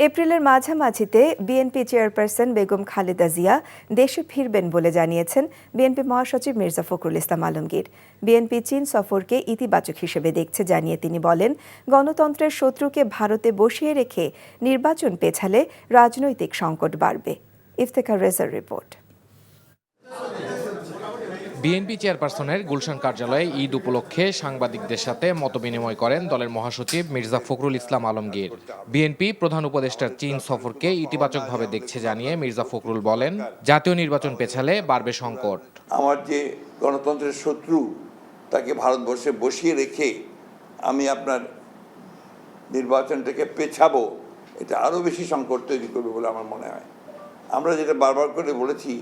এপ্রিলের মাঝামাঝিতে BNP chairperson Begum Khaleda Zia দেশে ফিরবেন বলে জানিয়েছেন বিএনপি মহাসচিব মির্জা ফখরুল ইসলাম আলমগীর। বিএনপি চীন সফরকে ইতিবাচক হিসেবে দেখছে জানিয়ে তিনি বলেন, গণতন্ত্রের শত্রুকে ভারতে বসিয়ে রেখে নির্বাচন পেছালে রাজনৈতিক সংকট বাড়বে। ইফতেখার রেজার রিপোর্ট। বিএনপি চেয়ারপারসনের গুলশান কার্যালয়ে ঈদ উপলক্ষে সাংবাদিকদের সাথে মতবিনিময় করেন দলের মহাসচিব মির্জা ফখরুল ইসলাম আলমগীর। বিএনপি প্রধান উপদেষ্টার চীন সফরকে ইতিবাচকভাবে দেখছে জানিয়ে মির্জা ফখরুল বলেন, জাতীয় নির্বাচন পেছালে বাড়বে সংকট। আমার যে গণতন্ত্রের শত্রু তাকে ভারতবর্ষে বসিয়ে রেখে আমি আপনার নির্বাচনটাকে পেছাবো, এটা আরও বেশি সংকট তৈরি করবে বলে আমার মনে হয়। আমরা যেটা বারবার করে বলেছি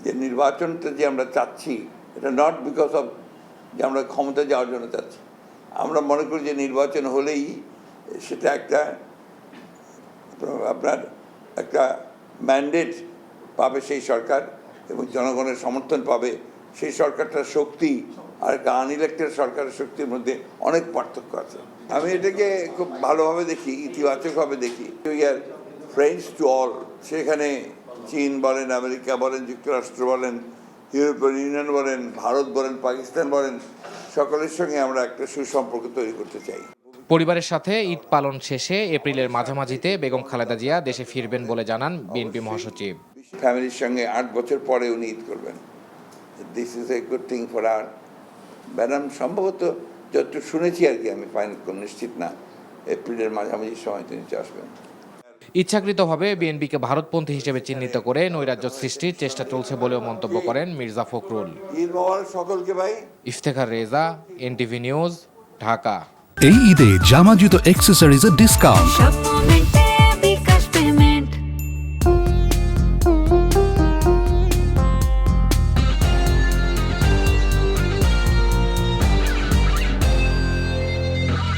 যে নির্বাচনটা যে আমরা চাচ্ছি, এটা নট বিকজ অফ যে আমরা ক্ষমতা যাওয়ার জন্য চাচ্ছি। আমরা মনে করি যে নির্বাচন হলেই সেটা আপনার একটা ম্যান্ডেট পাবে সেই সরকার এবং জনগণের সমর্থন পাবে সেই সরকারটার শক্তি আর একটা আনইলেক্টেড সরকারের শক্তির মধ্যে অনেক পার্থক্য আছে। আমি এটাকে খুব ভালোভাবে দেখি, ইতিবাচকভাবে দেখি। We are friends to all. সেখানে চীন বলেন, আমেরিকা বলেন, যুক্তরাষ্ট্র বলেন, ইউরোপিয়ান ইউনিয়ন বলেন, ভারত বলেন, পাকিস্তান বলেন, সকলের সঙ্গে আমরা একটা সুসম্পর্ক তৈরি করতে চাই। পরিবারের সাথে ঈদ পালন শেষে এপ্রিলের মাঝামাঝিতে বেগম খালেদা জিয়া দেশে ফিরবেন বলে জানান বিএনপি মহাসচিব। ফ্যামিলির সঙ্গে 8 বছর পরে উনি ঈদ করবেন। This is a good thing for our madam. সম্ভবত যতটুকু শুনেছি আর কি, আমি ফাইনাল নিশ্চিত না, এপ্রিলের মাঝামাঝি সময় তিনি আসবেন। ইচ্ছাকৃতভাবে বিএনপিকে ভারতপন্থী হিসেবে চিহ্নিত করে নৈরাজ্য সৃষ্টির চেষ্টা চলছে বলেও মন্তব্য করেন মির্জা ফখরুল। ঈদ মোবারক সকলকে ভাই। Iftekhar Reza, NTV news, Dhaka. এই ঈদে জামা জুতো অ্যাক্সেসরিজের ডিসকাউন্ট।